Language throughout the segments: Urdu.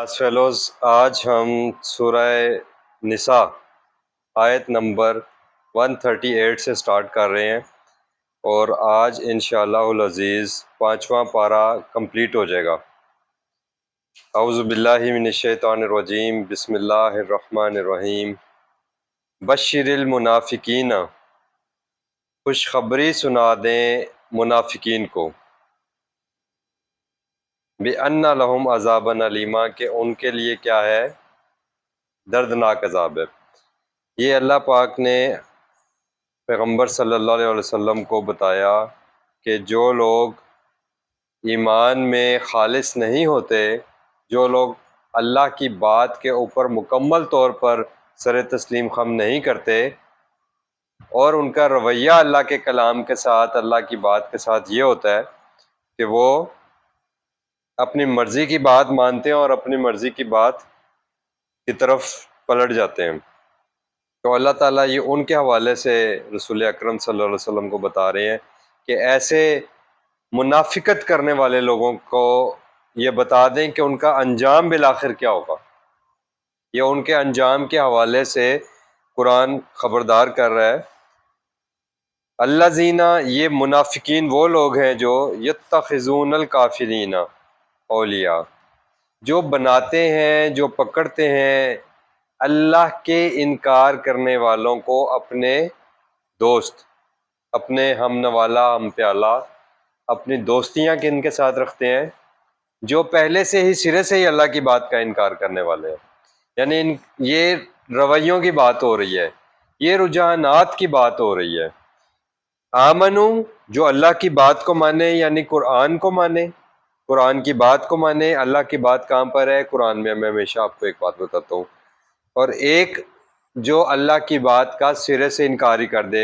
کلاس فیلوز، آج ہم سورہ نساء آیت نمبر 138 سے سٹارٹ کر رہے ہیں، اور آج انشاءاللہ العزیز 5واں پارہ کمپلیٹ ہو جائے گا۔ اعوذ باللہ من الشیطان الرجیم، بسم اللہ الرحمن الرحیم۔ بشر المنافقین، خوشخبری سنا دیں منافقین کو، بِأَنَّ لَهُمْ عَذَابًا عَلِیمًا، کہ ان کے لیے کیا ہے؟ دردناک عذاب ہے۔ یہ اللہ پاک نے پیغمبر صلی اللہ علیہ وسلم کو بتایا کہ جو لوگ ایمان میں خالص نہیں ہوتے، جو لوگ اللہ کی بات کے اوپر مکمل طور پر سر تسلیم خم نہیں کرتے، اور ان کا رویہ اللہ کے کلام کے ساتھ، اللہ کی بات کے ساتھ یہ ہوتا ہے کہ وہ اپنی مرضی کی بات مانتے ہیں اور اپنی مرضی کی بات کی طرف پلٹ جاتے ہیں، تو اللہ تعالیٰ یہ ان کے حوالے سے رسول اکرم صلی اللہ علیہ وسلم کو بتا رہے ہیں کہ ایسے منافقت کرنے والے لوگوں کو یہ بتا دیں کہ ان کا انجام بالآخر کیا ہوگا۔ یہ ان کے انجام کے حوالے سے قرآن خبردار کر رہا ہے۔ الذین، یہ منافقین وہ لوگ ہیں جو یتخذون الکافرین اولیاء، جو بناتے ہیں، جو پکڑتے ہیں اللہ کے انکار کرنے والوں کو اپنے دوست، اپنے ہم نوالا، ہم پیالہ، اپنی دوستیاں کن کے ساتھ رکھتے ہیں؟ جو پہلے سے ہی سرے سے ہی اللہ کی بات کا انکار کرنے والے ہیں۔ یعنی یہ رویوں کی بات ہو رہی ہے، یہ رجحانات کی بات ہو رہی ہے۔ آمنو، جو اللہ کی بات کو مانے، یعنی قرآن کو مانے، قرآن کی بات کو مانے۔ اللہ کی بات کہاں پر ہے؟ قرآن میں ہمیشہ آپ کو ایک بات بتاتا ہوں، اور ایک جو اللہ کی بات کا سرے سے انکار ہی کر دے،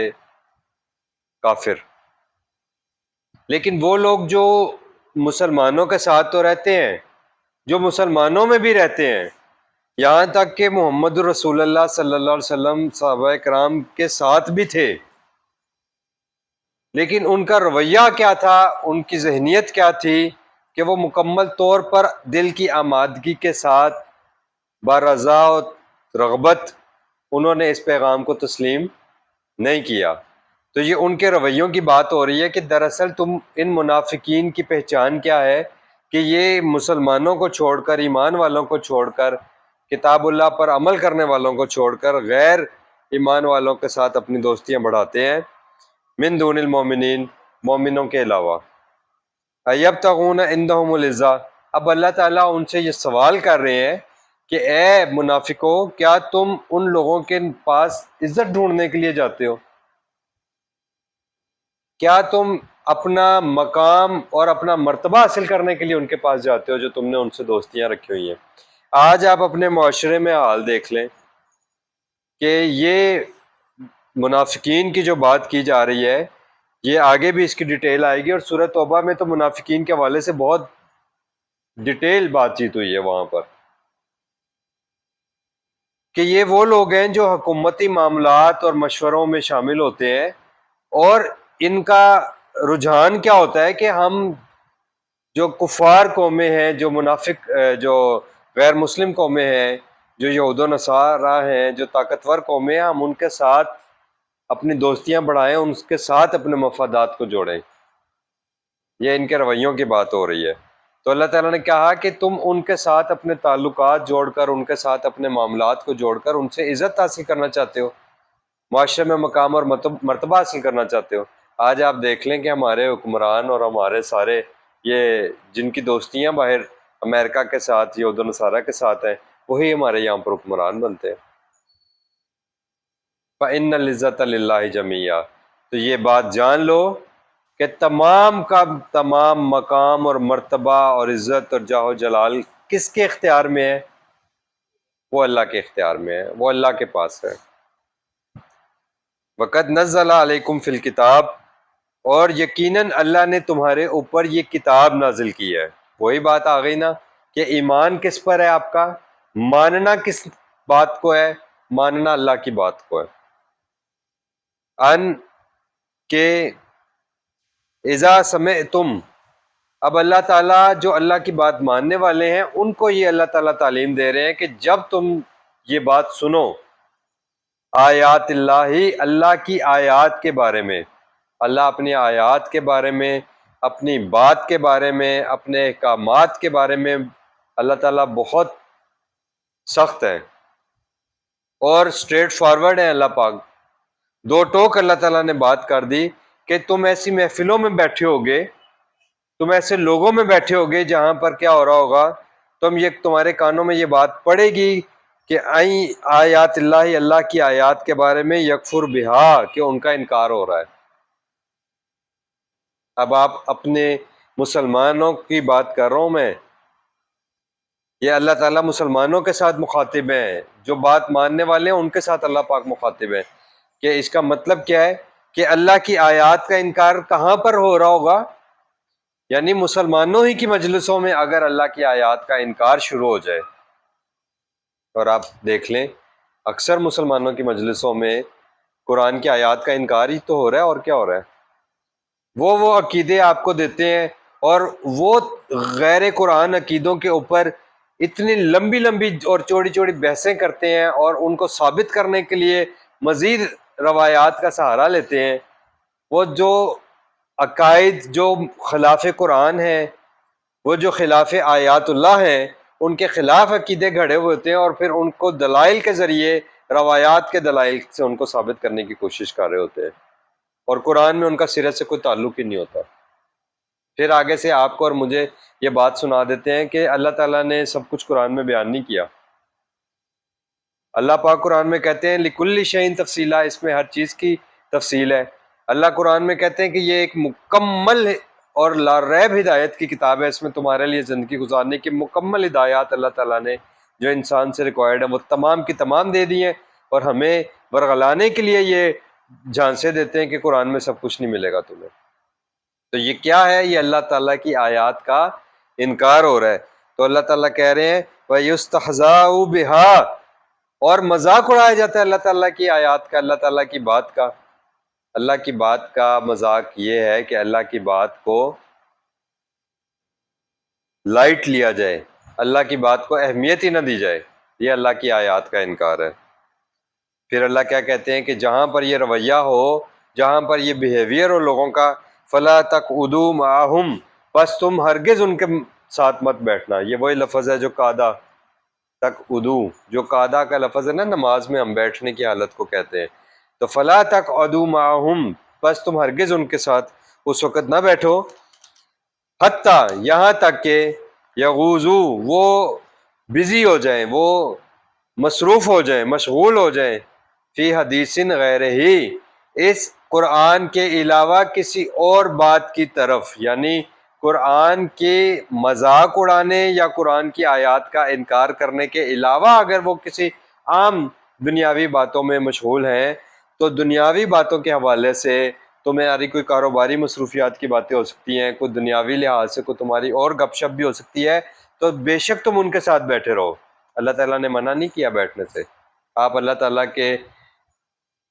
کافر۔ لیکن وہ لوگ جو مسلمانوں کے ساتھ تو رہتے ہیں، جو مسلمانوں میں بھی رہتے ہیں، یہاں تک کہ محمد رسول اللہ صلی اللہ علیہ وسلم صحابہ کرام کے ساتھ بھی تھے، لیکن ان کا رویہ کیا تھا، ان کی ذہنیت کیا تھی کہ وہ مکمل طور پر دل کی آمادگی کے ساتھ برضا و رغبت انہوں نے اس پیغام کو تسلیم نہیں کیا۔ تو یہ ان کے رویوں کی بات ہو رہی ہے کہ دراصل تم ان منافقین کی پہچان کیا ہے کہ یہ مسلمانوں کو چھوڑ کر، ایمان والوں کو چھوڑ کر، کتاب اللہ پر عمل کرنے والوں کو چھوڑ کر غیر ایمان والوں کے ساتھ اپنی دوستیاں بڑھاتے ہیں، من دون المومنین، مومنوں کے علاوہ۔ ایبتغون عندہم العزہ، اب اللہ تعالیٰ ان سے یہ سوال کر رہے ہیں کہ اے منافقو، کیا تم ان لوگوں کے پاس عزت ڈھونڈنے کے لیے جاتے ہو؟ کیا تم اپنا مقام اور اپنا مرتبہ حاصل کرنے کے لیے ان کے پاس جاتے ہو جو تم نے ان سے دوستیاں رکھی ہوئی ہیں؟ آج آپ اپنے معاشرے میں حال دیکھ لیں کہ یہ منافقین کی جو بات کی جا رہی ہے، یہ آگے بھی اس کی ڈیٹیل آئے گی، اور سورہ توبہ میں تو منافقین کے حوالے سے بہت ڈیٹیل بات چیت ہوئی ہے وہاں پر، کہ یہ وہ لوگ ہیں جو حکومتی معاملات اور مشوروں میں شامل ہوتے ہیں، اور ان کا رجحان کیا ہوتا ہے کہ ہم جو کفار قومیں ہیں، جو منافق، جو غیر مسلم قومیں ہیں، جو یہود و نصارہ ہیں، جو طاقتور قومیں ہیں، ہم ان کے ساتھ اپنی دوستیاں بڑھائیں، ان کے ساتھ اپنے مفادات کو جوڑیں۔ یہ ان کے رویوں کی بات ہو رہی ہے۔ تو اللہ تعالیٰ نے کہا کہ تم ان کے ساتھ اپنے تعلقات جوڑ کر، ان کے ساتھ اپنے معاملات کو جوڑ کر ان سے عزت حاصل کرنا چاہتے ہو، معاشرے میں مقام اور مرتبہ حاصل کرنا چاہتے ہو۔ آج آپ دیکھ لیں کہ ہمارے حکمران اور ہمارے سارے یہ جن کی دوستیاں باہر امریکہ کے ساتھ، یہود و نصارہ کے ساتھ ہیں، وہی ہمارے یہاں پر حکمران بنتے ہیں۔ فَإِنَّ الْعِزَّةَ لِلَّهِ جَمِيعًا، تو یہ بات جان لو کہ تمام کا تمام مقام اور مرتبہ اور عزت اور جاہ و جلال کس کے اختیار میں ہے؟ وہ اللہ کے اختیار میں ہے، وہ اللہ کے پاس ہے۔ وَقَدْ نَزَّلَ عَلَيْكُمْ فِي الْكِتَابِ، اور یقیناً اللہ نے تمہارے اوپر یہ کتاب نازل کی ہے۔ وہی بات آ گئی نا کہ ایمان کس پر ہے آپ کا؟ ماننا کس بات کو ہے؟ ماننا اللہ کی بات کو ہے۔ ان کہ اذا سمعتم، اب اللہ تعالیٰ جو اللہ کی بات ماننے والے ہیں ان کو یہ اللہ تعالیٰ تعلیم دے رہے ہیں کہ جب تم یہ بات سنو آیات اللہ، اللہ کی آیات کے بارے میں، اللہ اپنی آیات کے بارے میں، اپنی بات کے بارے میں، اپنے احکامات کے بارے میں اللہ تعالیٰ بہت سخت ہے اور اسٹریٹ فارورڈ ہے اللہ پاک۔ دو ٹوک اللہ تعالیٰ نے بات کر دی کہ تم ایسی محفلوں میں بیٹھے ہوگے، تم ایسے لوگوں میں بیٹھے ہوگے جہاں پر کیا ہو رہا ہوگا، تمہارے کانوں میں یہ بات پڑے گی کہ آیات اللہ، اللہ کی آیات کے بارے میں یکفر بہا، کہ ان کا انکار ہو رہا ہے۔ اب آپ اپنے مسلمانوں کی بات کر رہا ہوں میں، یہ اللہ تعالیٰ مسلمانوں کے ساتھ مخاطب ہیں، جو بات ماننے والے ہیں ان کے ساتھ اللہ پاک مخاطب ہے، کہ اس کا مطلب کیا ہے کہ اللہ کی آیات کا انکار کہاں پر ہو رہا ہوگا، یعنی مسلمانوں ہی کی مجلسوں میں اگر اللہ کی آیات کا انکار شروع ہو جائے۔ اور آپ دیکھ لیں اکثر مسلمانوں کی مجلسوں میں قرآن کی آیات کا انکار ہی تو ہو رہا ہے، اور کیا ہو رہا ہے، وہ عقیدے آپ کو دیتے ہیں اور وہ غیر قرآن عقیدوں کے اوپر اتنی لمبی لمبی اور چوڑی چوڑی بحثیں کرتے ہیں اور ان کو ثابت کرنے کے لیے مزید روایات کا سہارا لیتے ہیں۔ وہ جو عقائد جو خلاف قرآن ہیں، وہ جو خلاف آیات اللہ ہیں، ان کے خلاف عقیدے گھڑے ہوئے ہوتے ہیں اور پھر ان کو دلائل کے ذریعے، روایات کے دلائل سے ان کو ثابت کرنے کی کوشش کر رہے ہوتے ہیں، اور قرآن میں ان کا سرے سے کوئی تعلق ہی نہیں ہوتا۔ پھر آگے سے آپ کو اور مجھے یہ بات سنا دیتے ہیں کہ اللہ تعالیٰ نے سب کچھ قرآن میں بیان نہیں کیا۔ اللہ پاک قرآن میں کہتے ہیں لِكُلِّ شَيْءٍ تفصیلا، اس میں ہر چیز کی تفصیل ہے۔ اللہ قرآن میں کہتے ہیں کہ یہ ایک مکمل اور لا ریب ہدایت کی کتاب ہے، اس میں تمہارے لیے زندگی گزارنے کی مکمل ہدایات اللہ تعالیٰ نے جو انسان سے ریکوائرڈ ہے وہ تمام کی تمام دے دی ہیں، اور ہمیں ورغلانے کے لیے یہ جھانسے دیتے ہیں کہ قرآن میں سب کچھ نہیں ملے گا تمہیں۔ تو یہ کیا ہے؟ یہ اللہ تعالیٰ کی آیات کا انکار ہو رہا ہے۔ تو اللہ تعالیٰ کہہ رہے ہیں وَيُسْتَحْزَاءُ بِهَا، اور مذاق اڑایا جاتا ہے اللہ تعالیٰ کی آیات کا، اللہ تعالیٰ کی بات کا۔ اللہ کی بات کا مذاق یہ ہے کہ اللہ کی بات کو لائٹ لیا جائے، اللہ کی بات کو اہمیت ہی نہ دی جائے، یہ اللہ کی آیات کا انکار ہے۔ پھر اللہ کیا کہتے ہیں کہ جہاں پر یہ رویہ ہو، جہاں پر یہ بیہیویئر ہو لوگوں کا، فَلَا تَقْعُدُوا مَعَهُمْ، بس تم ہرگز ان کے ساتھ مت بیٹھنا۔ یہ وہی لفظ ہے جو قعدہ تقعدو، جو قعدہ کا لفظ ہے نا، نماز میں ہم بیٹھنے کی حالت کو کہتے ہیں۔ تو فَلَا تَقْعُدُوا مَعَهُمْ، بس تم ہرگز ان کے ساتھ اس وقت نہ بیٹھو، حتیٰ یہاں تک کہ یغوزو، وہ بزی ہو جائیں، وہ مصروف ہو جائیں، مشغول ہو جائیں، فی حدیث غیر ہی، اس قرآن کے علاوہ کسی اور بات کی طرف، یعنی قرآن کے مذاق اڑانے یا قرآن کی آیات کا انکار کرنے کے علاوہ اگر وہ کسی عام دنیاوی باتوں میں مشغول ہیں، تو دنیاوی باتوں کے حوالے سے تمہاری کوئی کاروباری مصروفیات کی باتیں ہو سکتی ہیں، کوئی دنیاوی لحاظ سے کوئی تمہاری اور گپ شپ بھی ہو سکتی ہے، تو بے شک تم ان کے ساتھ بیٹھے رہو۔ اللہ تعالیٰ نے منع نہیں کیا بیٹھنے سے۔ آپ اللہ تعالیٰ کے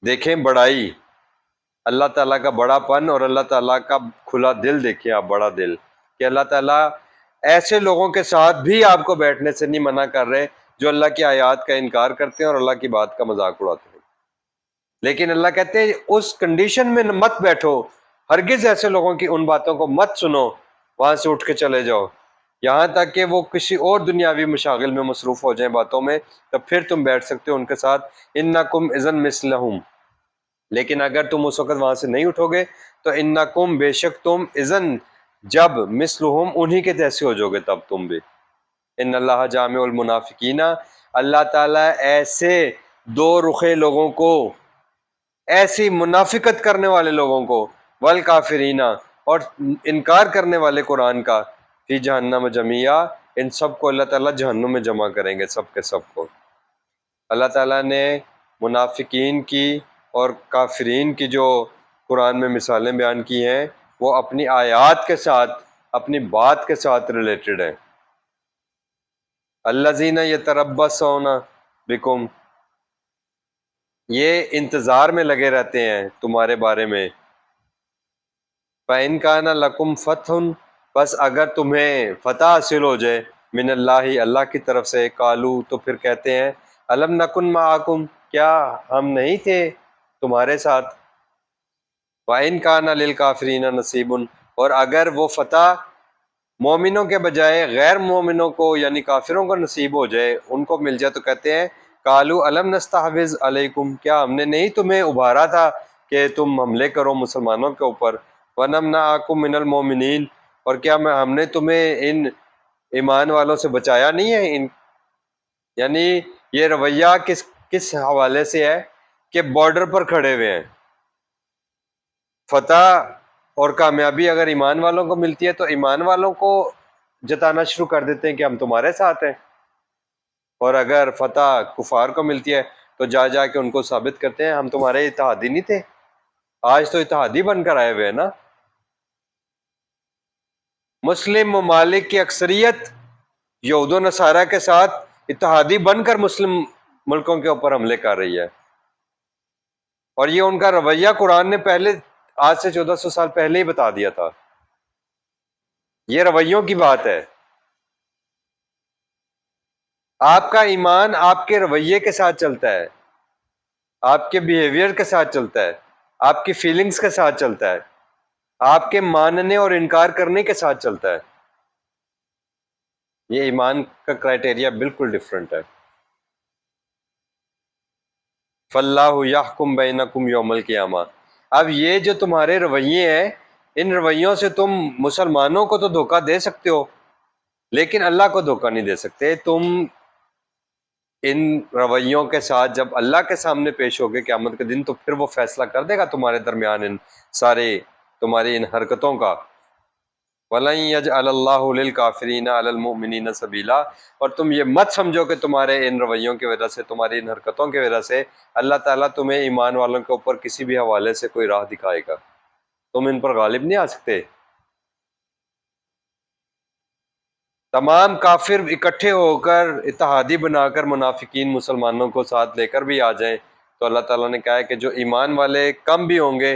دیکھیں بڑائی، اللہ تعالیٰ کا بڑا پن اور اللہ تعالیٰ کا کھلا دل دیکھیں آپ، بڑا دل، کہ اللہ تعالیٰ ایسے لوگوں کے ساتھ بھی آپ کو بیٹھنے سے نہیں منع کر رہے جو اللہ کی آیات کا انکار کرتے ہیں اور اللہ کی بات کا مذاق اڑاتے ہیں۔ لیکن اللہ کہتے ہیں اس کنڈیشن میں مت بیٹھو، ہرگز ایسے لوگوں کی ان باتوں کو مت سنو، وہاں سے اٹھ کے چلے جاؤ، یہاں تک کہ وہ کسی اور دنیاوی مشاغل میں مصروف ہو جائیں باتوں میں، تو پھر تم بیٹھ سکتے ہو ان کے ساتھ۔ انکم اذن مثلہم، لیکن اگر تم اس وقت وہاں سے نہیں اٹھو گے تو انکم، بے شک تم، اذن جب، مثلہم انہی کے جیسے ہو جاؤ گے تب تم بھی۔ ان اللہ جامع المنافقین، اللہ تعالیٰ ایسے دو رخے لوگوں کو، ایسی منافقت کرنے والے لوگوں کو، والکافرین، اور انکار کرنے والے قرآن کا، فی جہنم جمیعا، ان سب کو اللہ تعالیٰ جہنم میں جمع کریں گے، سب کے سب کو۔ اللہ تعالیٰ نے منافقین کی اور کافرین کی جو قرآن میں مثالیں بیان کی ہیں وہ اپنی آیات کے ساتھ، اپنی بات کے ساتھ ریلیٹڈ ہیں۔ الذین یتربصون بکم، یہ انتظار میں لگے رہتے ہیں تمہارے بارے میں۔ فَإِن كَانَ لَكُمْ فَتْحٌ، بس اگر تمہیں فتح حاصل ہو جائے من اللہ اللہ کی طرف سے، قالو تو پھر کہتے ہیں الم نکن معکم کیا ہم نہیں تھے تمہارے ساتھ، وَإِنْ كَانَ لِلْكَافِرِينَ نَصِيبٌ اور اگر وہ فتح مومنوں کے بجائے غیر مومنوں کو یعنی کافروں کو نصیب ہو جائے، ان کو مل جائے، تو کہتے ہیں قالو الم نستحوذ علیکم کیا ہم نے نہیں تمہیں ابھارا تھا کہ تم حملے کرو مسلمانوں کے اوپر، وَنَمْنَعَكُمْ مِنَ الْمُؤْمِنِينَ اور کیا ہم نے تمہیں ان ایمان والوں سے بچایا نہیں ہے یعنی یہ رویہ کس حوالے سے ہے کہ بارڈر پر کھڑے ہوئے ہیں، فتح اور کامیابی اگر ایمان والوں کو ملتی ہے تو ایمان والوں کو جتانا شروع کر دیتے ہیں کہ ہم تمہارے ساتھ ہیں، اور اگر فتح کفار کو ملتی ہے تو جا جا کے ان کو ثابت کرتے ہیں ہم تمہارے اتحادی نہیں تھے، آج تو اتحادی بن کر آئے ہوئے ہیں نا۔ مسلم ممالک کی اکثریت یہود و نصارہ کے ساتھ اتحادی بن کر مسلم ملکوں کے اوپر حملے کر رہی ہے، اور یہ ان کا رویہ قرآن نے پہلے آج سے 1400 سال پہلے ہی بتا دیا تھا، یہ رویوں کی بات ہے۔ آپ کا ایمان آپ کے رویے کے ساتھ چلتا ہے، آپ کے بیہیویئر کے ساتھ چلتا ہے، آپ کی فیلنگز کے ساتھ چلتا ہے، آپ کے ماننے اور انکار کرنے کے ساتھ چلتا ہے، یہ ایمان کا کرائٹیریا بالکل ڈیفرنٹ ہے۔ فاللہ یحکم بینکم یوم القیامہ، اب یہ جو تمہارے رویے ہیں ان رویوں سے تم مسلمانوں کو تو دھوکہ دے سکتے ہو لیکن اللہ کو دھوکہ نہیں دے سکتے۔ تم ان رویوں کے ساتھ جب اللہ کے سامنے پیش ہوگے قیامت کے دن تو پھر وہ فیصلہ کر دے گا تمہارے درمیان ان سارے تمہاری ان حرکتوں کا۔ وَلَن يَجْعَلَ اللَّهُ لِلْكَافِرِينَ عَلَى الْمُؤْمِنِينَ سَبِيلًا اور تم یہ مت سمجھو کہ تمہارے ان رویوں کی وجہ سے، تمہاری ان حرکتوں کی وجہ سے اللہ تعالیٰ تمہیں ایمان والوں کے اوپر کسی بھی حوالے سے کوئی راہ دکھائے گا، تم ان پر غالب نہیں آ سکتے۔ تمام کافر اکٹھے ہو کر اتحادی بنا کر منافقین مسلمانوں کو ساتھ لے کر بھی آ جائیں تو اللہ تعالیٰ نے کہا ہے کہ جو ایمان والے کم بھی ہوں گے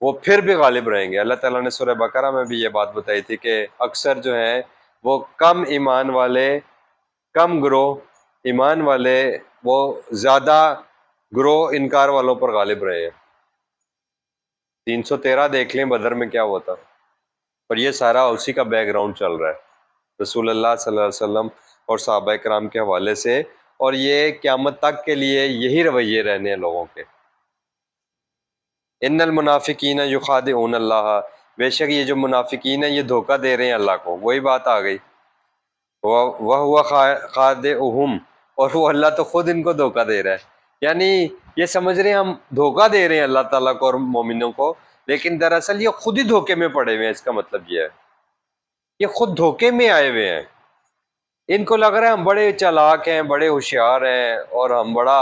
وہ پھر بھی غالب رہیں گے۔ اللہ تعالیٰ نے سورہ بقرہ میں بھی یہ بات بتائی تھی کہ اکثر جو ہیں وہ کم ایمان والے، کم گروہ ایمان والے وہ زیادہ گروہ انکار والوں پر غالب رہے ہیں۔ 313 دیکھ لیں بدر میں کیا ہوا تھا، اور یہ سارا اسی کا بیک گراؤنڈ چل رہا ہے رسول اللہ صلی اللہ علیہ وسلم اور صحابہ کرام کے حوالے سے، اور یہ قیامت تک کے لیے یہی رویے رہنے ہیں لوگوں کے۔ ان المنافقین یخادعون اللہ، بے شک یہ جو منافقین ہیں یہ دھوکہ دے رہے ہیں اللہ کو، وہی بات آ گئی، وَهُوَ خَادِعُهُمْ اور وہ اللہ تو خود ان کو دھوکہ دے رہا ہے، یعنی یہ سمجھ رہے ہیں ہم دھوکہ دے رہے ہیں اللہ تعالیٰ کو اور مومنوں کو، لیکن دراصل یہ خود ہی دھوکے میں پڑے ہوئے ہیں۔ اس کا مطلب یہ ہے یہ خود دھوکے میں آئے ہوئے ہیں، ان کو لگ رہا ہے ہم بڑے چالاک ہیں، بڑے ہوشیار ہیں، اور ہم بڑا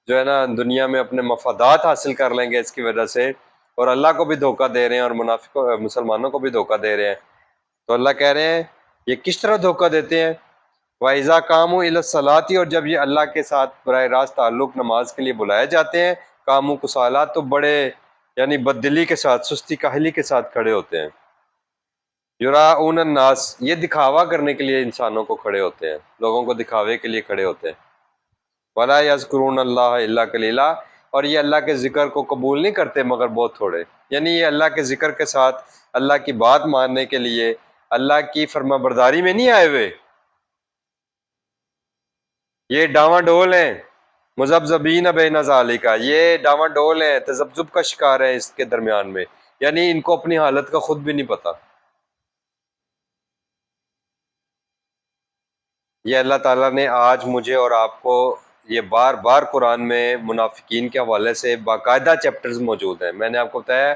جو ہے نا دنیا میں اپنے مفادات حاصل کر لیں گے اس کی وجہ سے، اور اللہ کو بھی دھوکہ دے رہے ہیں اور منافقوں مسلمانوں کو بھی دھوکہ دے رہے ہیں۔ تو اللہ کہہ رہے ہیں یہ کس طرح دھوکہ دیتے ہیں؟ وَإِذَا قَامُوا إِلَى الصَّلَاةِ اور جب یہ اللہ کے ساتھ براہ راست تعلق نماز کے لیے بلائے جاتے ہیں، قاموا کسالى تو بڑے یعنی بددلی کے ساتھ، سستی کاہلی کے ساتھ کھڑے ہوتے ہیں۔ یراؤن الناس یہ دکھاوا کرنے کے لیے انسانوں کو کھڑے ہوتے ہیں، لوگوں کو دکھاوے کے لیے کھڑے ہوتے ہیں۔ وَلَا يَذْكُرُونَ اللَّهَ إِلَّا قَلِيلًا اور یہ اللہ کے ذکر کو قبول نہیں کرتے مگر بہت تھوڑے، یعنی یہ اللہ کے ذکر کے ساتھ اللہ کی بات ماننے کے لیے اللہ کی فرما برداری میں نہیں آئے ہوئے، یہ ڈاواں ڈول ہیں، مذبذبین بین ذالک یہ ڈاواں ڈول ہیں، تذبذب کا شکار ہیں اس کے درمیان میں، یعنی ان کو اپنی حالت کا خود بھی نہیں پتہ۔ یہ اللہ تعالیٰ نے آج مجھے اور آپ کو یہ بار بار قرآن میں منافقین کے حوالے سے باقاعدہ چیپٹرز موجود ہیں، میں نے آپ کو بتایا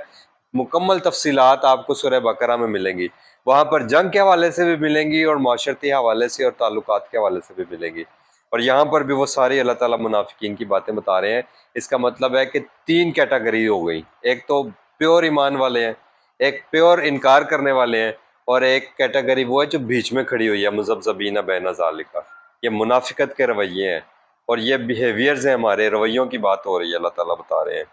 مکمل تفصیلات آپ کو سورہ بقرہ میں ملیں گی، وہاں پر جنگ کے حوالے سے بھی ملیں گی اور معاشرتی حوالے سے اور تعلقات کے حوالے سے بھی ملیں گی، اور یہاں پر بھی وہ ساری اللہ تعالیٰ منافقین کی باتیں بتا رہے ہیں۔ اس کا مطلب ہے کہ 3 کیٹیگری ہو گئی، ایک تو پیور ایمان والے ہیں، ایک پیور انکار کرنے والے ہیں، اور ایک کیٹیگری وہ ہے جو بیچ میں کھڑی ہوئی ہے، مذبذبین بین ذالک یہ منافقت کے رویے ہیں، اور یہ بیہیویئرز ہیں، ہمارے رویوں کی بات ہو رہی ہے، اللہ تعالیٰ بتا رہے ہیں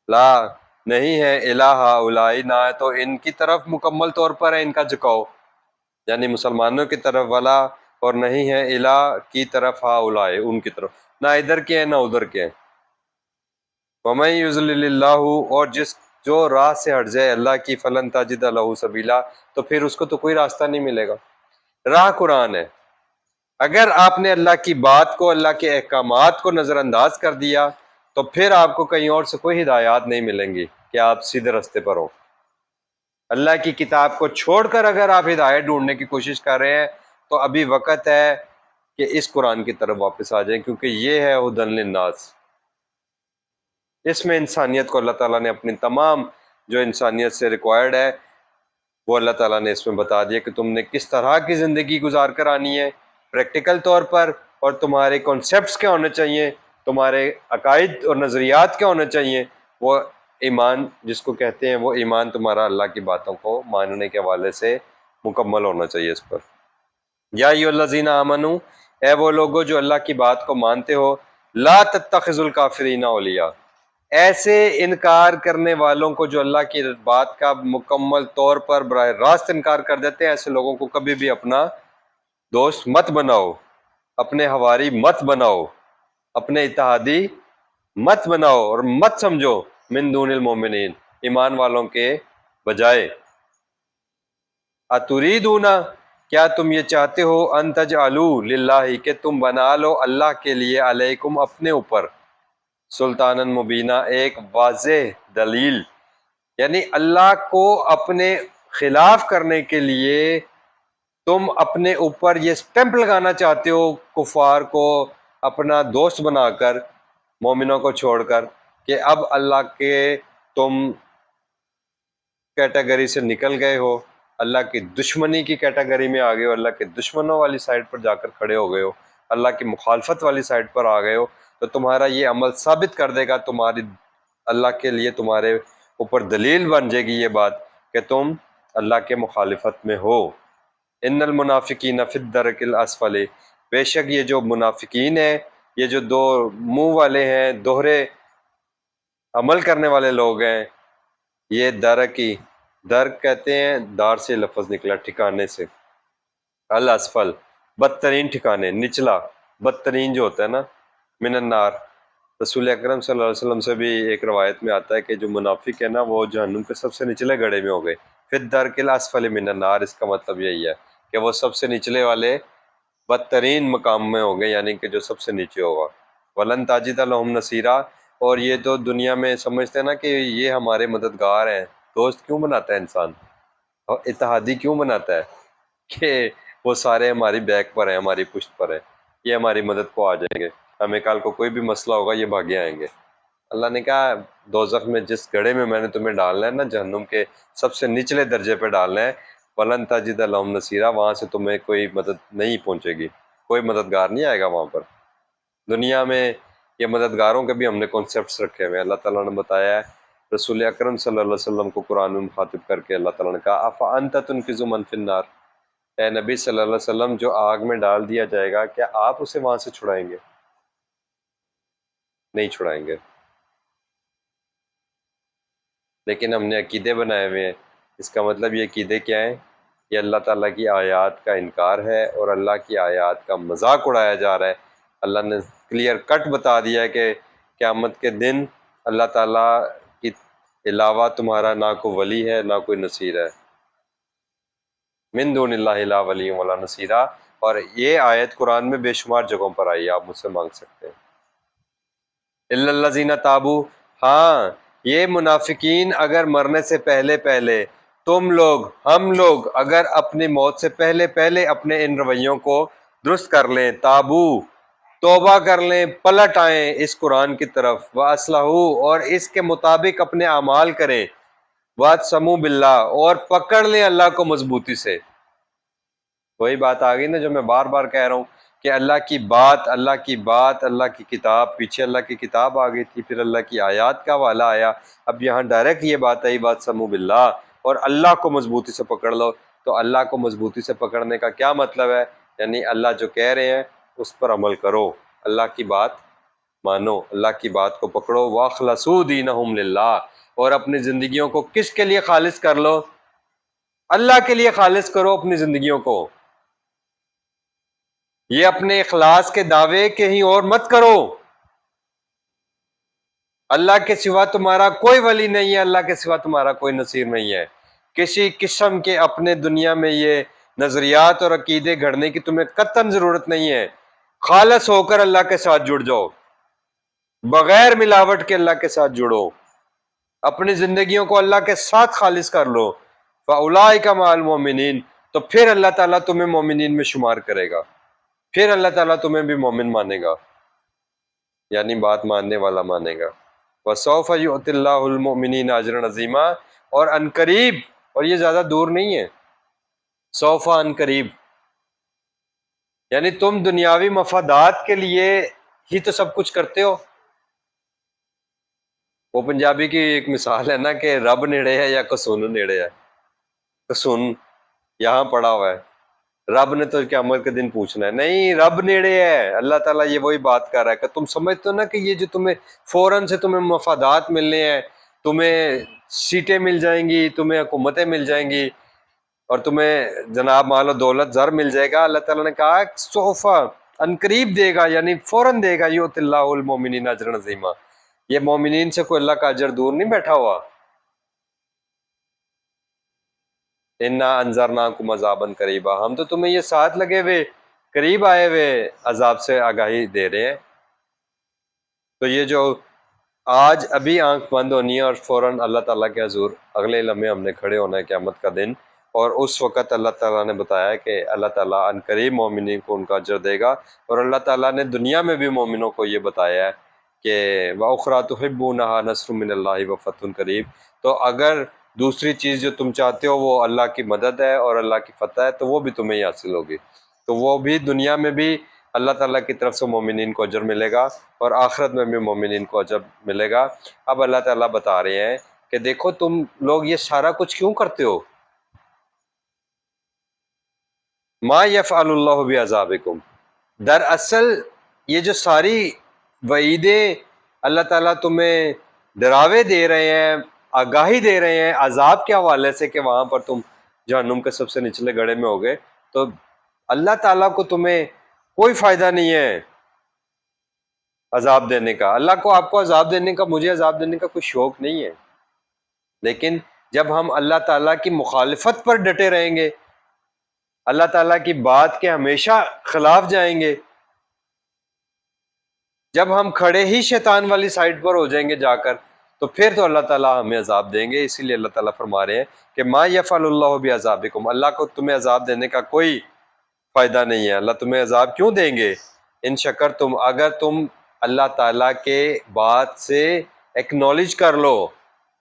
لا نہیں ہے الہ الائی، نہ تو ان کی طرف مکمل طور پر ہے ان کا جھکاؤ، یعنی مسلمانوں کی طرف والا، اور نہیں ہے الہ کی طرف ہا اولائے ان کی طرف، نہ ادھر کے ہیں نہ ادھر کے ہیں۔ وَمَن يُضْلِلِ اللَّهُ، اور جو راہ سے ہٹ جائے اللہ کی، فلن تجد لہ سبیلا، تو پھر اس کو تو کوئی راستہ نہیں ملے گا۔ راہ قرآن ہے، اگر آپ نے اللہ کی بات کو، اللہ کے احکامات کو نظر انداز کر دیا تو پھر آپ کو کہیں اور سے کوئی ہدایات نہیں ملیں گی کہ آپ سیدھے راستے پر ہو۔ اللہ کی کتاب کو چھوڑ کر اگر آپ ہدایت ڈھونڈنے کی کوشش کر رہے ہیں تو ابھی وقت ہے کہ اس قرآن کی طرف واپس آ جائیں، کیونکہ یہ ہے ہدی للناس۔ اس میں انسانیت کو اللہ تعالیٰ نے اپنی تمام جو انسانیت سے ریکوائرڈ ہے وہ اللہ تعالیٰ نے اس میں بتا دیا کہ تم نے کس طرح کی زندگی گزار کر آنی ہے پریکٹیکل طور پر، اور تمہارے کانسیپٹس کیا ہونے چاہیے، تمہارے عقائد اور نظریات کیا ہونے چاہیے۔ وہ ایمان جس کو کہتے ہیں، وہ ایمان تمہارا اللہ کی باتوں کو ماننے کے حوالے سے مکمل ہونا چاہیے اس پر۔ یا ایھا الذین آمنو، اے وہ لوگو جو اللہ کی بات کو مانتے ہو، لا تتخذوا الکافرین اولیاء، ایسے انکار کرنے والوں کو جو اللہ کی بات کا مکمل طور پر براہ راست انکار کر دیتے ہیں، ایسے لوگوں کو کبھی بھی اپنا دوست مت بناؤ، اپنے حواری مت بناؤ، اپنے اتحادی مت بناؤ، اور مت سمجھو من دون المومنین، ایمان والوں کے بجائے۔ اتریدون، کیا تم یہ چاہتے ہو، ان تجعلوا للہ، کہ تم بنا لو اللہ کے لیے، علیکم اپنے اوپر، سلطان مبینہ، ایک واضح دلیل، یعنی اللہ کو اپنے خلاف کرنے کے لیے تم اپنے اوپر یہ سٹیمپ لگانا چاہتے ہو، کفار کو اپنا دوست بنا کر، مومنوں کو چھوڑ کر، کہ اب اللہ کے تم کیٹیگری سے نکل گئے ہو، اللہ کی دشمنی کی کیٹیگری میں آ گئے ہو، اللہ کے دشمنوں والی سائڈ پر جا کر کھڑے ہو گئے ہو، اللہ کی مخالفت والی سائڈ پر آ گئے ہو، تو تمہارا یہ عمل ثابت کر دے گا، تمہاری اللہ کے لیے تمہارے اوپر دلیل بن جائے گی یہ بات کہ تم اللہ کے مخالفت میں ہو۔ ان المنافقین فی الدرک الاسفل، بے شک یہ جو منافقین ہیں، یہ جو دو منہ والے ہیں، دوہرے عمل کرنے والے لوگ ہیں، یہ درک کہتے ہیں، دار سے لفظ نکلا، ٹھکانے سے، الاسفل بدترین ٹھکانے، نچلا بدترین جو ہوتا ہے نا، من النار۔ رسول اکرم صلی اللہ علیہ وسلم سے بھی ایک روایت میں آتا ہے کہ جو منافق ہے نا وہ جہنم کے سب سے نچلے گڑھے میں ہو گئے، فی الدرک الاسفل من النار، اس کا مطلب یہی ہے کہ وہ سب سے نچلے والے بدترین مقام میں ہو گئے، یعنی کہ جو سب سے نیچے ہوگا۔ ولن تجد لهم نصیرا، اور یہ تو دنیا میں سمجھتے ہیں نا کہ یہ ہمارے مددگار ہیں، دوست کیوں بناتا ہے انسان، اور اتحادی کیوں بناتا ہے کہ وہ سارے ہماری بیک پر ہیں، ہماری پشت پر ہیں، یہ ہماری مدد کو آ جائیں گے، ہمیں کل کو کوئی بھی مسئلہ ہوگا یہ بھاگے آئیں گے۔ اللہ نے کہا دوزخ میں جس گڑھے میں نے تمہیں ڈالنا ہے نا، جہنم کے سب سے نچلے درجے پہ ڈالنا ہے، ولن تجد لهم نصیرا، وہاں سے تمہیں کوئی مدد نہیں پہنچے گی، کوئی مددگار نہیں آئے گا وہاں پر۔ دنیا میں یہ مددگاروں کے بھی ہم نے کانسیپٹس رکھے ہوئے ہیں، اللہ تعالیٰ نے بتایا ہے، رسول اکرم صلی اللہ علیہ وسلم کو قرآن میں مخاطب کر کے اللہ تعالیٰ نے کہا افانت تنقذ من فی النار، اے نبی صلی اللہ علیہ وسلم جو آگ میں ڈال دیا جائے گا کیا آپ اسے وہاں سے چھڑائیں گے؟ نہیں چھڑائیں گے، لیکن ہم نے عقیدے بنائے ہوئے ہیں۔ اس کا مطلب یہ عقیدے کیا ہیں؟ یہ اللہ تعالیٰ کی آیات کا انکار ہے اور اللہ کی آیات کا مذاق اڑایا جا رہا ہے۔ اللہ نے کلیئر کٹ بتا دیا ہے کہ قیامت کے دن اللہ تعالیٰ کے علاوہ تمہارا نہ کوئی ولی ہے نہ کوئی نصیر ہے، من دون اللہ لا ولی ولا نصیرہ، اور یہ آیت قرآن میں بے شمار جگہوں پر آئی ہے، آپ مجھ سے مانگ سکتے ہیں۔ الا الذین تابوا، ہاں یہ منافقین اگر مرنے سے پہلے پہلے، تم لوگ، ہم لوگ اگر اپنی موت سے پہلے پہلے اپنے ان رویوں کو درست کر لیں، تابو توبہ کر لیں، پلٹ آئیں اس قرآن کی طرف، وَأَصْلَحُوا، اور اس کے مطابق اپنے اعمال کریں، وَاعْتَصَمُوا بِاللَّهِ، اور پکڑ لیں اللہ کو مضبوطی سے۔ وہی بات آ گئی نا جو میں بار بار کہہ رہا ہوں کہ اللہ کی بات، اللہ کی بات، اللہ کی کتاب، پیچھے اللہ کی کتاب آ گئی تھی، پھر اللہ کی آیات کا حوالہ آیا، اب یہاں ڈائریکٹ یہ بات آئی، وَاعْتَصَمُوا بِاللَّهِ، اور اللہ کو مضبوطی سے پکڑ لو۔ تو اللہ کو مضبوطی سے پکڑنے کا کیا مطلب ہے؟ یعنی اللہ جو کہہ رہے ہیں اس پر عمل کرو، اللہ کی بات مانو، اللہ کی بات کو پکڑو، وَأَخْلَصُوا دِينَهُمْ لِلَّهِ، اور اپنی زندگیوں کو کس کے لیے خالص کر لو؟ اللہ کے لیے خالص کرو اپنی زندگیوں کو. یہ اپنے اخلاص کے دعوے کہیں اور مت کرو. اللہ کے سوا تمہارا کوئی ولی نہیں ہے، اللہ کے سوا تمہارا کوئی نصیر نہیں ہے. کسی قسم کے اپنے دنیا میں یہ نظریات اور عقیدے گھڑنے کی تمہیں قطعاً ضرورت نہیں ہے. خالص ہو کر اللہ کے ساتھ جڑ جاؤ، بغیر ملاوٹ کے اللہ کے ساتھ جڑو، اپنی زندگیوں کو اللہ کے ساتھ خالص کر لو. فَأُولَٰئِکَ مَعَ الْمُؤْمِنِينَ، تو پھر اللہ تعالیٰ تمہیں مومنین میں شمار کرے گا، پھر اللہ تعالیٰ تمہیں بھی مومن مانے گا، یعنی بات ماننے والا مانے گا. وَسَوْفَ يُؤْتِ اللَّهُ الْمُؤْمِنِينَ أَجْرًا عَظِيمًا، اور ان قریب، اور یہ زیادہ دور نہیں ہے، سوف ان قریب، یعنی تم دنیاوی مفادات کے لیے ہی تو سب کچھ کرتے ہو. وہ پنجابی کی ایک مثال ہے نا کہ رب نیڑے ہے یا کسون نیڑے ہے. کسون یہاں پڑا ہوا ہے، رب نے تو قیامت کے دن پوچھنا ہے. نہیں، رب نیڑے ہے. اللہ تعالیٰ یہ وہی بات کر رہا ہے کہ تم سمجھتے ہو نا کہ یہ جو تمہیں فوراً سے تمہیں مفادات ملنے ہیں، تمہیں سیٹیں مل جائیں گی، تمہیں حکومتیں مل جائیں گی، اور تمہیں جناب مال و دولت زر مل جائے گا. اللہ تعالیٰ نے کہا صوفہ ان قریب دے گا، یعنی فوراً دے گا. یؤتی اللہ المؤمنین اجرا عظیما، یہ مومنین سے کوئی اللہ کا اجر دور نہیں بیٹھا ہوا. انا انذرناکم عذابا قریبا، ہم تو تمہیں یہ ساتھ لگے ہوئے قریب آئے ہوئے عذاب سے آگاہی دے رہے ہیں. تو یہ جو آج ابھی آنکھ بند ہونی ہے اور فوراً اللہ تعالیٰ کے حضور اگلے لمحے ہم نے کھڑے ہونا ہے قیامت کا دن، اور اس وقت اللہ تعالیٰ نے بتایا کہ اللہ تعالیٰ ان قریب مومنین کو ان کا اجر دے گا. اور اللہ تعالیٰ نے دنیا میں بھی مومنوں کو یہ بتایا ہے کہ وَأُخْرَىٰ تُحِبُّونَهَا نَصْرٌ مِّنَ اللَّهِ وَفَتْحٌ قَرِیب. تو اگر دوسری چیز جو تم چاہتے ہو وہ اللہ کی مدد ہے اور اللہ کی فتح ہے، تو وہ بھی تمہیں ہی حاصل ہوگی. تو وہ بھی دنیا میں بھی اللہ تعالیٰ کی طرف سے مومنین کو اجر ملے گا، اور آخرت میں بھی مومنین کو اجر ملے گا. اب اللہ تعالیٰ بتا رہے ہیں کہ دیکھو تم لوگ یہ سارا کچھ کیوں کرتے ہو. ما یفعل اللہ بعذابکم، دراصل یہ جو ساری وعیدیں اللہ تعالیٰ تمہیں ڈراوے دے رہے ہیں، آگاہی دے رہے ہیں عذاب کے حوالے سے کہ وہاں پر تم جہنم کے سب سے نچلے گڑھے میں ہوگے، تو اللہ تعالیٰ کو تمہیں کوئی فائدہ نہیں ہے عذاب دینے کا. اللہ کو آپ کو عذاب دینے کا، مجھے عذاب دینے کا کوئی شوق نہیں ہے. لیکن جب ہم اللہ تعالیٰ کی مخالفت پر ڈٹے رہیں گے، اللہ تعالیٰ کی بات کے ہمیشہ خلاف جائیں گے، جب ہم کھڑے ہی شیطان والی سائڈ پر ہو جائیں گے جا کر، تو پھر تو اللہ تعالیٰ ہمیں عذاب دیں گے. اسی لیے اللہ تعالیٰ فرما رہے ہیں کہ ما یفعل اللہ بعذابکم، اللہ کو تمہیں عذاب دینے کا کوئی فائدہ نہیں ہے. اللہ تمہیں عذاب کیوں دیں گے؟ ان شکر تم، اگر تم اللہ تعالیٰ کے بات سے ایکنالج کر لو.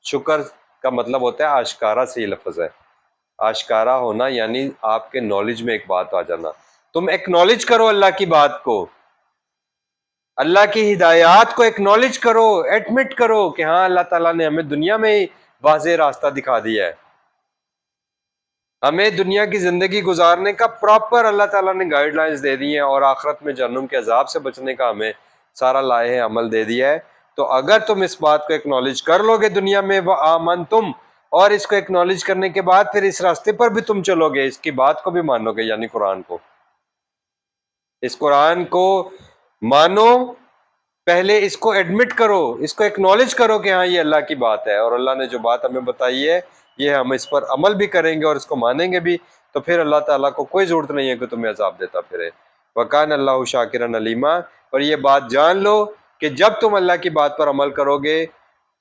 شکر کا مطلب ہوتا ہے آشکارا سے، یہ لفظ ہے آشکارا ہونا، یعنی آپ کے نالج میں ایک بات آ جانا. تم ایکنالج کرو اللہ کی بات کو، اللہ کی ہدایات کو ایکنالج کرو، ایڈمٹ کرو کہ ہاں اللہ تعالیٰ نے ہمیں دنیا میں ہی واضح راستہ دکھا دیا ہے، ہمیں دنیا کی زندگی گزارنے کا پراپر اللہ تعالیٰ نے گائیڈ لائنز دے دی ہیں، اور آخرت میں جہنم کے عذاب سے بچنے کا ہمیں سارا لائحہ عمل دے دیا ہے. تو اگر تم اس بات کو ایکنالج کر لو گے دنیا میں وآمنتم، اور اس کو ایکنالج کرنے کے بعد پھر اس راستے پر بھی تم چلو گے، اس کی بات کو بھی مانو گے، یعنی قرآن کو، اس قرآن کو مانو، پہلے اس کو ایڈمٹ کرو، اس کو ایکنالج کرو کہ ہاں یہ اللہ کی بات ہے، اور اللہ نے جو بات ہمیں بتائی ہے یہ ہم اس پر عمل بھی کریں گے اور اس کو مانیں گے بھی. تو پھر اللہ تعالیٰ کو کوئی ضرورت نہیں ہے کہ تمہیں عذاب دیتا پھرے. وَكَانَ اللَّهُ شَاكِرًا عَلِيمًا، اور یہ بات جان لو کہ جب تم اللہ کی بات پر عمل کرو گے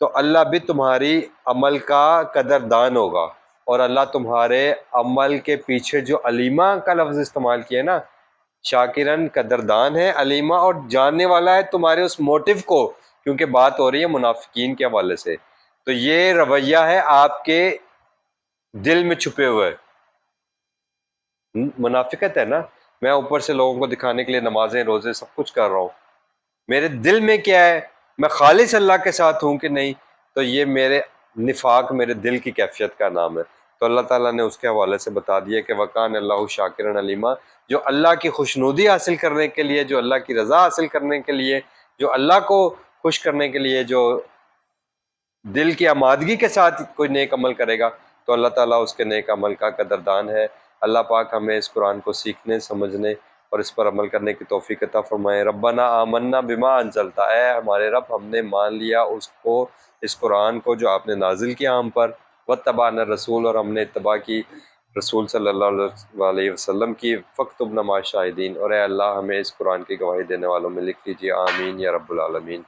تو اللہ بھی تمہاری عمل کا قدردان ہوگا. اور اللہ تمہارے عمل کے پیچھے جو علیمہ کا لفظ استعمال کیا ہے نا، شاکرن قدردان ہے، علیمہ اور جاننے والا ہے تمہارے اس موٹیو کو، کیونکہ بات ہو رہی ہے منافقین کے حوالے سے. تو یہ رویہ ہے آپ کے دل میں چھپے ہوئے. منافقت ہے نا، میں اوپر سے لوگوں کو دکھانے کے لیے نمازیں روزے سب کچھ کر رہا ہوں، میرے دل میں کیا ہے، میں خالص اللہ کے ساتھ ہوں کہ نہیں، تو یہ میرے نفاق میرے دل کی کیفیت کا نام ہے. تو اللہ تعالیٰ نے اس کے حوالے سے بتا دیا کہ وَكَانَ اللَّهُ شَاكِرًا عَلِيمًا، جو اللہ کی خوشنودی حاصل کرنے کے لیے، جو اللہ کی رضا حاصل کرنے کے لیے، جو اللہ کو خوش کرنے کے لیے جو دل کی آمادگی کے ساتھ کوئی نیک عمل کرے گا تو اللہ تعالیٰ اس کے نیک عمل کا قدردان ہے۔ اللہ پاک ہمیں اس قرآن کو سیکھنے، سمجھنے اور اس پر عمل کرنے کی توفیق عطا فرمائے۔ ربنا آمنا بما انزلتا، اے ہمارے رب ہم نے مان لیا اس کو، اس قرآن کو جو آپ نے نازل کیا ہم پر، واتبعنا الرسول، اور ہم نے اتباع کی رسول صلی اللہ علیہ وسلم کی، فاکتبنا مع الشاہدین، اور اے اللہ ہمیں اس قرآن کی گواہی دینے والوں میں لکھ لیجیے، آمین یا رب العالمین۔